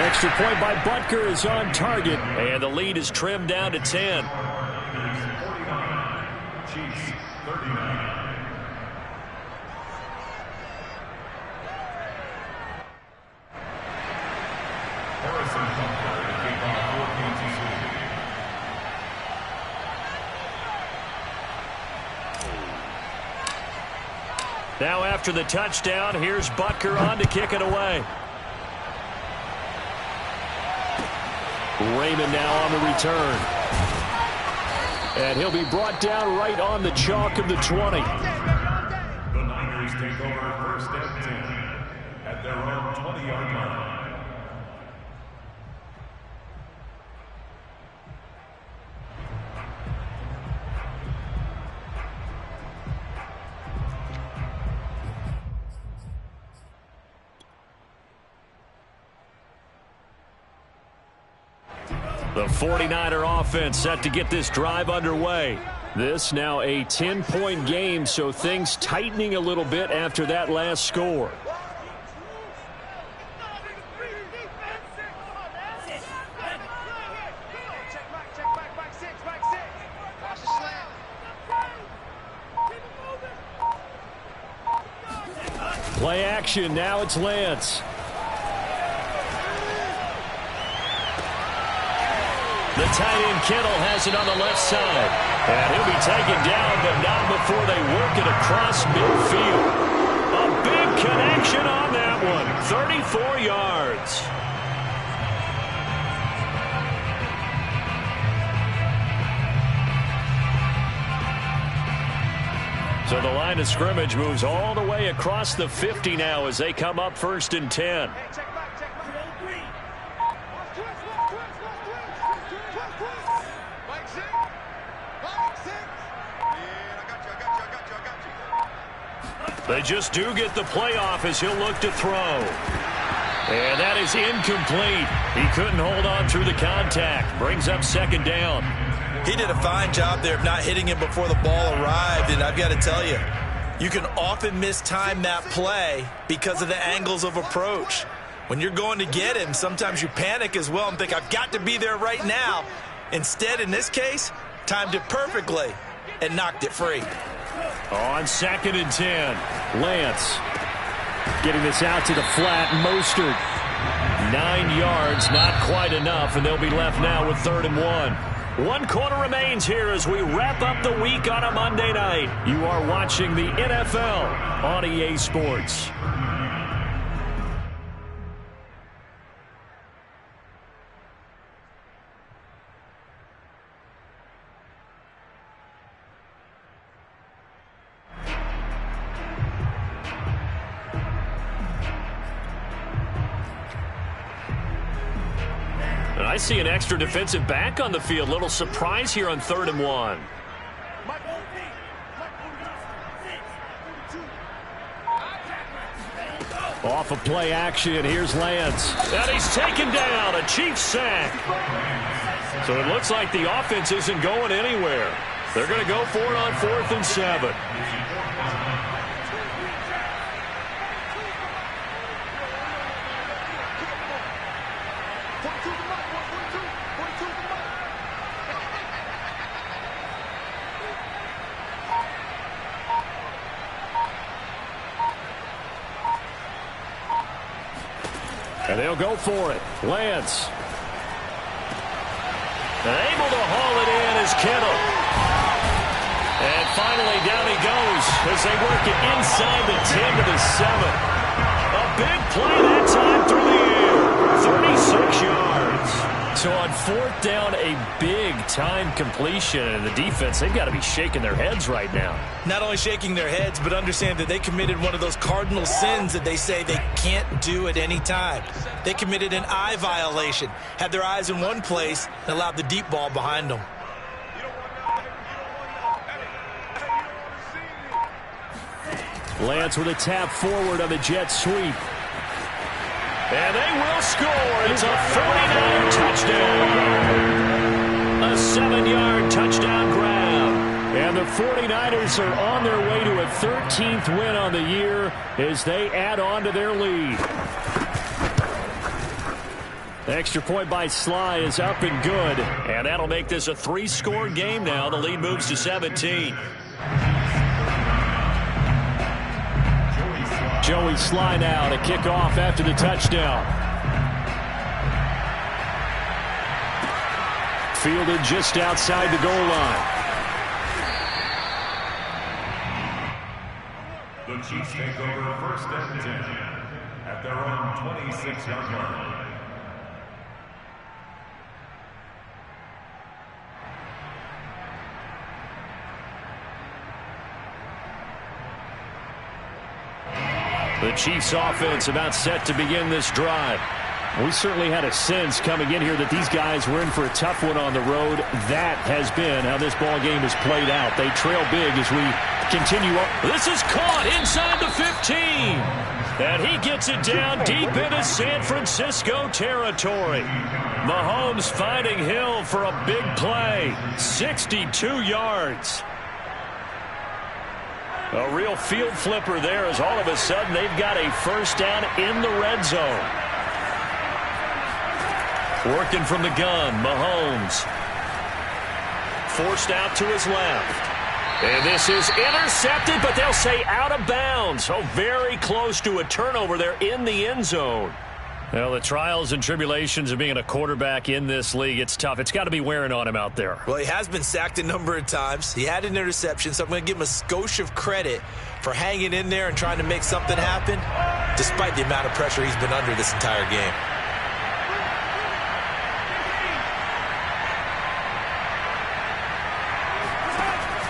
S2: Extra point by Butker is on target, and the lead is trimmed down to 10.
S5: Chiefs 39.
S2: Now after the touchdown, here's Butker on to kick it away. Raymond now on the return. And he'll be brought down right on the chalk of the 20.
S5: The Niners take over 1st and 10 at their own 20-yard line.
S2: The 49er offense set to get this drive underway. This now a 10-point game, so things tightening a little bit after that last score. Play action, now it's Lance. The tight end Kittle has it on the left side. And he'll be taken down, but not before they work it across midfield. A big connection on that one. 34 yards. So the line of scrimmage moves all the way across the 50 now as they come up 1st and 10. They just do get the playoff as he'll look to throw. And that is incomplete. He couldn't hold on through the contact. Brings up 2nd down.
S3: He did a fine job there of not hitting him before the ball arrived, and I've got to tell you, you can often mistime that play because of the angles of approach. When you're going to get him, sometimes you panic as well and think, I've got to be there right now. Instead, in this case, timed it perfectly and knocked it free.
S2: On 2nd and 10, Lance getting this out to the flat. Mostert, 9 yards, not quite enough, and they'll be left now with 3rd and 1. 1 quarter remains here as we wrap up the week on a Monday night. You are watching the NFL on EA Sports. I see an extra defensive back on the field. Little surprise here on 3rd and 1. Off of play action, here's Lance. And he's taken down, a Chiefs sack. So it looks like the offense isn't going anywhere. They're going to go for it on 4th and 7. And they'll go for it. Lance. And able to haul it in is Kittle. And finally down he goes as they work it inside the 10 to the 7. A big play that time through the air. 36 yards. So on 4th down, a big-time completion. And the defense, they've got to be shaking their heads right now.
S3: Not only shaking their heads, but understand that they committed one of those cardinal sins that they say they can't do at any time. They committed an eye violation, had their eyes in one place, and allowed the deep ball behind them.
S2: Lance with a tap forward on the jet sweep. And they will score. It's a 49 touchdown. A 7-yard touchdown grab. And the 49ers are on their way to a 13th win on the year as they add on to their lead. The extra point by Sly is up and good. And that'll make this a 3-score game now. The lead moves to 17. Joey Sly now to kick off after the touchdown. Fielded just outside the goal line.
S5: The Chiefs take over 1st and 10 at their own 26-yard line.
S2: The Chiefs offense about set to begin this drive. We certainly had a sense coming in here that these guys were in for a tough one on the road. That has been how this ball game has played out. They trail big as we continue up. This is caught inside the 15. And he gets it down deep into San Francisco territory. Mahomes finding Hill for a big play. 62 yards. A real field flipper there as all of a sudden they've got a first down in the red zone. Working from the gun, Mahomes. Forced out to his left. And this is intercepted, but they'll say out of bounds. So very close to a turnover there in the end zone. Well, the trials and tribulations of being a quarterback in this league, it's tough. It's got to be wearing on him out there.
S3: Well, he has been sacked a number of times. He had an interception, so I'm going to give him a skosh of credit for hanging in there and trying to make something happen, despite the amount of pressure he's been under this entire game.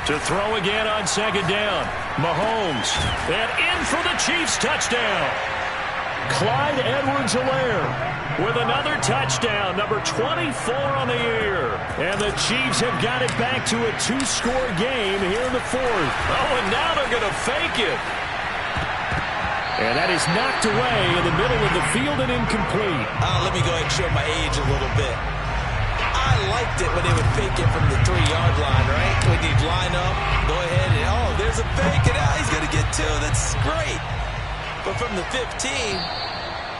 S2: To throw again on second down. Mahomes. And in for the Chiefs touchdown. Clyde Edwards-Helaire with another touchdown, number 24 on the year. And the Chiefs have got it back to a 2-score game here in the fourth. Oh, and now they're going to fake it. And that is knocked away in the middle of the field and incomplete.
S3: Let me go ahead and show my age a little bit. I liked it when they would fake it from the 3-yard line, right? When you'd line up, go ahead and, oh, there's a fake, and he's going to get 2. That's great. But from the 15,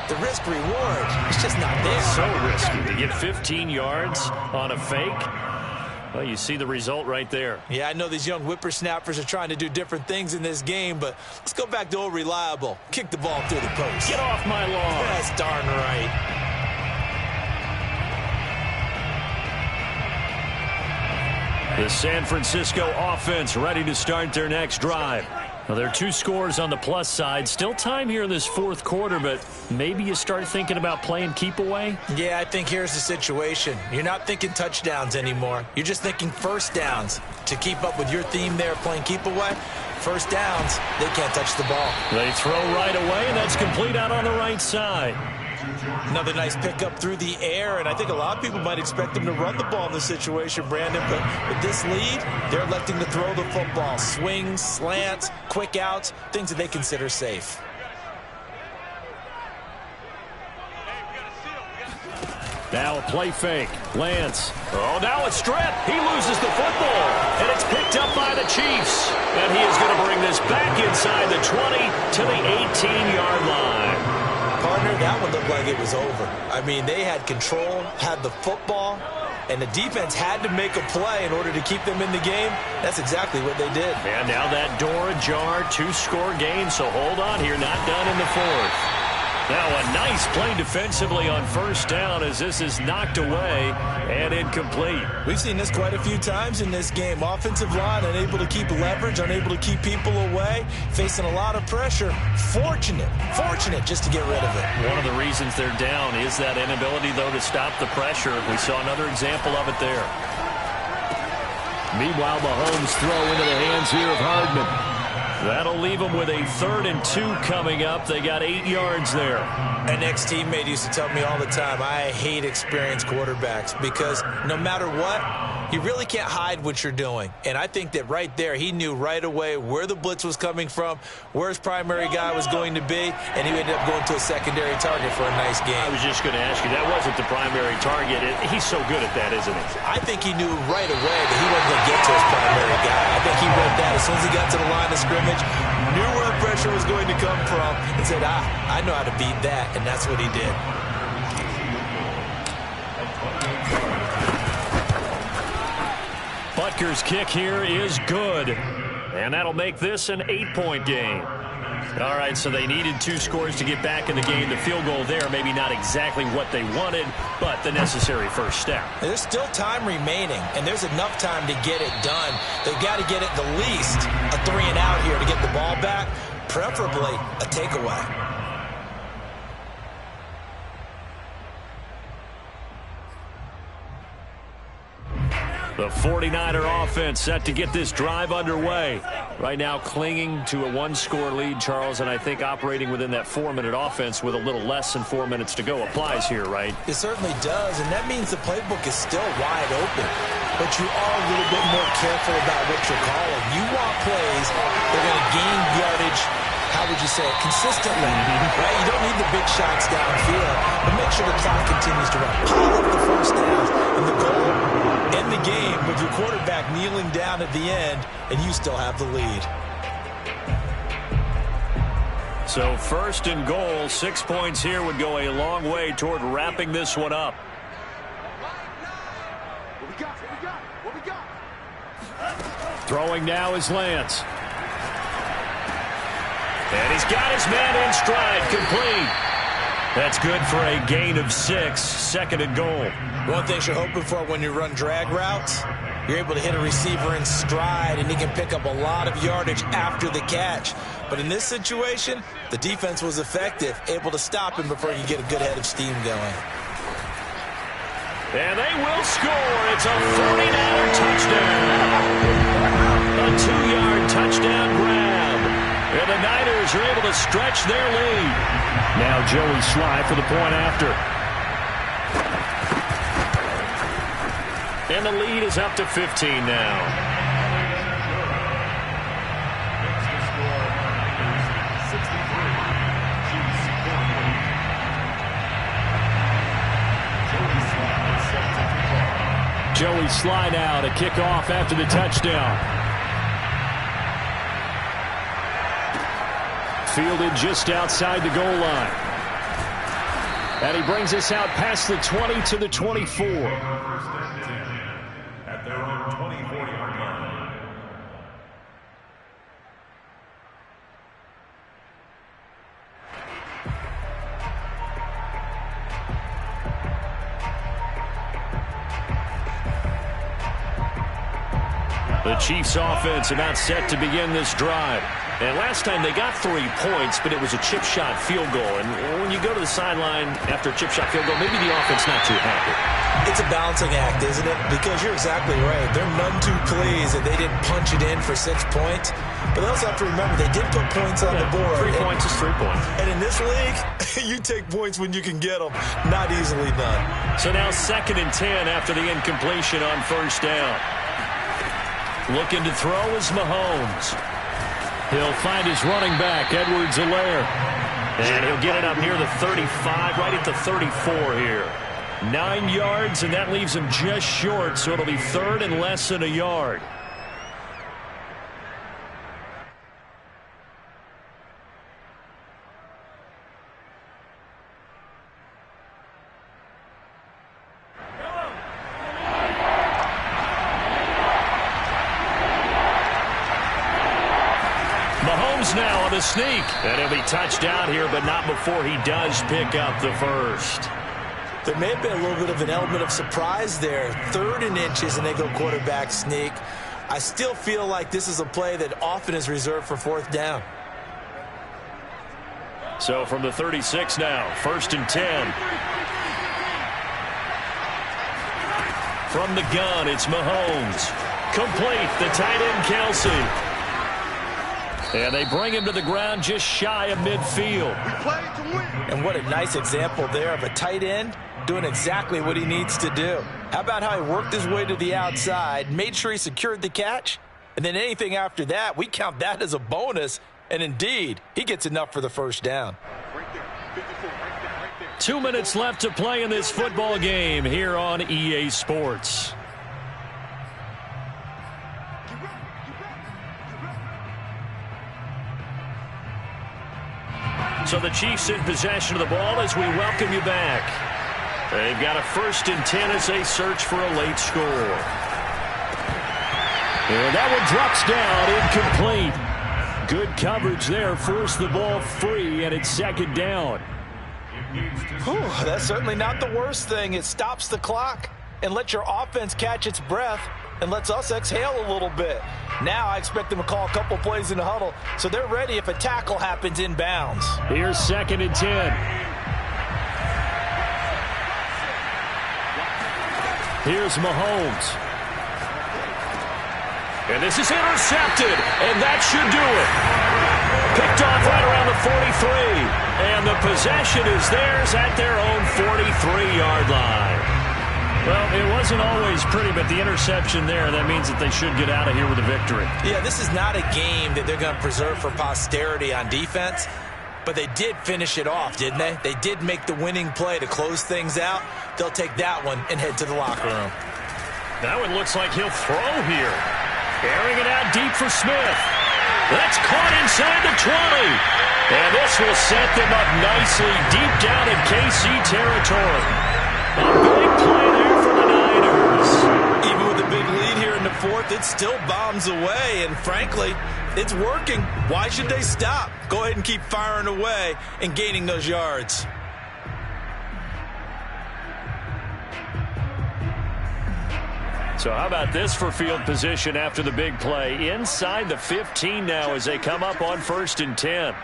S3: the risk-reward, it's just not there.
S2: It's so risky to get 15 yards on a fake. Well, you see the result right there.
S3: Yeah, I know these young whippersnappers are trying to do different things in this game, but let's go back to old reliable. Kick the ball through the post.
S2: Get off my lawn.
S3: That's darn right.
S2: The San Francisco offense ready to start their next drive. Well, there are 2 scores on the plus side. Still time here in this fourth quarter, but maybe you start thinking about playing keep away?
S3: Yeah, I think here's the situation. You're not thinking touchdowns anymore. You're just thinking first downs. To keep up with your theme there, playing keep away, first downs, they can't touch the ball.
S2: They throw right away, and that's complete out on the right side.
S3: Another nice pickup through the air, and I think a lot of people might expect them to run the ball in this situation, Brandon, but with this lead, they're electing to throw the football. Swings, slants, quick outs, things that they consider safe.
S2: Now a play fake. Lance. Oh, now a strip. He loses the football, and it's picked up by the Chiefs. And he is going to bring this back inside the 20 to the 18-yard line.
S3: Partner, that one looked like it was over. I mean, they had control, had the football, and the defense had to make a play in order to keep them in the game. That's exactly what they did.
S2: And now that door ajar, 2-score game, so hold on here, not done in the fourth. Now a nice play defensively on first down as this is knocked away and incomplete.
S3: We've seen this quite a few times in this game. Offensive line unable to keep leverage, unable to keep people away, facing a lot of pressure. Fortunate just to get rid of it.
S2: One of the reasons they're down is that inability, though, to stop the pressure. We saw another example of it there. Meanwhile, Mahomes throw into the hands here of Hardman. That'll leave them with a 3rd and 2 coming up. They got 8 yards there.
S3: An ex-teammate used to tell me all the time, I hate experienced quarterbacks because no matter what, you really can't hide what you're doing. And I think that right there, he knew right away where the blitz was coming from, where his primary guy was going to be, and he ended up going to a secondary target for a nice game.
S2: I was just going to ask you, that wasn't the primary target. He's so good at that, isn't he?
S3: I think he knew right away that he wasn't going to get to his primary guy. I think he read that as soon as he got to the line of scrimmage, knew where the pressure was going to come from, and said, I know how to beat that, and that's what he did.
S2: Butker's kick here is good, and that'll make this an 8-point game. All right, so they needed 2 scores to get back in the game. The field goal there, maybe not exactly what they wanted, but the necessary first step.
S3: There's still time remaining, and there's enough time to get it done. They've got to get at the least a 3-and-out here to get the ball back, preferably a takeaway.
S2: The 49er offense set to get this drive underway. Right now clinging to a 1-score lead, Charles, and I think operating within that 4-minute offense with a little less than 4 minutes to go applies here, right?
S3: It certainly does, and that means the playbook is still wide open. But you are a little bit more careful about what you're calling. You want plays that are going to gain yardage, how would you say it, consistently, right? You don't need the big shots downfield, but make sure the clock continues to run. Pile up the first downs, and the goal, end the game with your quarterback kneeling down at the end, and you still have the lead.
S2: So first and goal, 6 points here would go a long way toward wrapping this one up.
S4: What we got? What we got? What we got?
S1: Throwing now is Lance.
S2: And he's got his man in stride, complete. That's good for a gain of 6, second and goal.
S3: One thing you're hoping for when you run drag routes, you're able to hit a receiver in stride, and he can pick up a lot of yardage after the catch. But in this situation, the defense was effective, able to stop him before you get a good head of steam going.
S2: And they will score. It's a 49er touchdown. A 2-yard touchdown grab. And the Niners are able to stretch their lead.
S1: Now Joey Sly for the point after.
S2: And the lead is up to 15 now.
S1: Joey Sly now to kick off after the touchdown. Fielded just outside the goal line. And he brings us out past the 20 to the 24.
S5: At their own 24-yard line.
S2: The Chiefs offense about set to begin this drive. And last time they got 3 points, but it was a chip shot field goal. And when you go to the sideline after a chip shot field goal, maybe the offense not too happy.
S3: It's a balancing act, isn't it? Because you're exactly right. They're none too pleased that they didn't punch it in for 6 points. But they also have to remember they did put points on the board.
S2: 3 points is 3 points.
S3: And in this league, you take points when you can get them. Not easily done.
S2: So now 2nd and 10 after the incompletion on first down. Looking to throw is Mahomes.
S1: He'll find his running back, Edwards-Helaire.
S2: And he'll get it up near the 35, right at the 34 here. 9 yards, and that leaves him just short, so it'll be 3rd and less than a yard. Mahomes now on the sneak. And he'll be touched down here, but not before he does pick up the first.
S3: There may have been a little bit of an element of surprise there. 3rd and inches, and they go quarterback sneak. I still feel like this is a play that often is reserved for 4th down.
S2: So from the 36 now, 1st and 10. From the gun, it's Mahomes. Complete, the tight end, Kelsey. And they bring him to the ground just shy of midfield.
S4: We play to win.
S3: And what a nice example there of a tight end doing exactly what he needs to do. How about how he worked his way to the outside, made sure he secured the catch, and then anything after that, we count that as a bonus. And indeed, he gets enough for the first down.
S4: Right there. 54, right there, right there.
S2: 2 minutes left to play in this football game here on EA Sports. So the Chiefs in possession of the ball as we welcome you back. They've got a 1st and 10 as they search for a late score. And that one drops down, incomplete. Good coverage there, forced the ball free, and it's 2nd down.
S3: Whew, that's certainly not the worst thing. It stops the clock and lets your offense catch its breath and lets us exhale a little bit. Now I expect them to call a couple plays in the huddle, so they're ready if a tackle happens inbounds.
S1: Here's 2nd and 10. Here's Mahomes.
S2: And this is intercepted, and that should do it. Picked off right around the 43, and the possession is theirs at their own 43-yard line. Well, it wasn't always pretty, but the interception there, that means that they should get out of here with a victory.
S3: Yeah, this is not a game that they're going to preserve for posterity on defense, but they did finish it off, didn't they? They did make the winning play to close things out. They'll take that one and head to the locker room.
S2: That one looks like he'll throw here. Airing it out deep for Smith. That's caught inside the 20. And this will set them up nicely deep down in KC territory. A big play there for the Niners.
S3: Even with a big lead here in the fourth, it still bombs away. And frankly, it's working. Why should they stop? Go ahead and keep firing away and gaining those yards.
S2: So how about this for field position after the big play? Inside the 15 now as they come up on 1st and 10.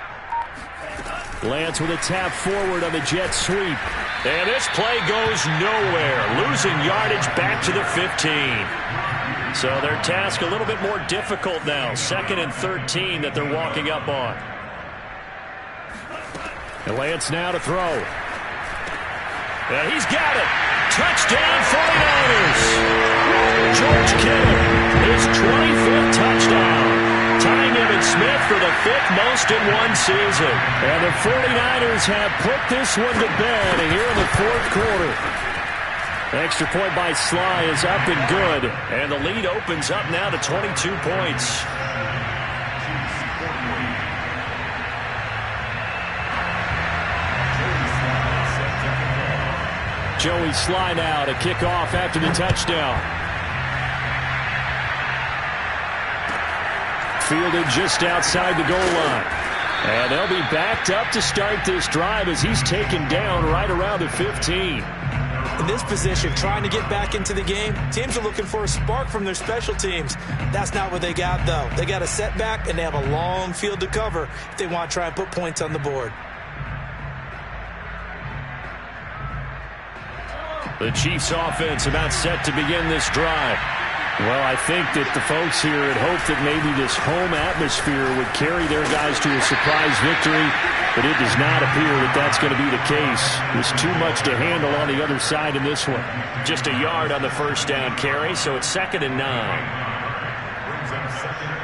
S2: Lance with a tap forward on the jet sweep. And this play goes nowhere. Losing yardage back to the 15. So their task a little bit more difficult now. 2nd and 13 that they're walking up on. And Lance now to throw. And he's got it. Touchdown 49ers. George Kittle, his 25th touchdown. Tying Emmitt Smith for the 5th most in one season. And the 49ers have put this one to bed here in the 4th quarter. Extra point by Sly is up and good. And the lead opens up now to 22 points. Joey Sly now to kick off after the touchdown. Fielded just outside the goal line. And they'll be backed up to start this drive as he's taken down right around the 15.
S3: In this position, trying to get back into the game, teams are looking for a spark from their special teams. That's not what they got, though. They got a setback, and they have a long field to cover if they want to try and put points on the board.
S2: The Chiefs offense about set to begin this drive. Well, I think that the folks here had hoped that maybe this home atmosphere would carry their guys to a surprise victory, but it does not appear that that's going to be the case. There's too much to handle on the other side in this one.
S1: Just a yard on the first down carry, so it's 2nd and 9.
S5: Brings up 2nd and 9.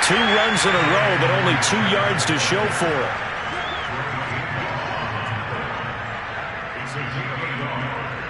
S2: Two runs in a row, but only 2 yards to show for it.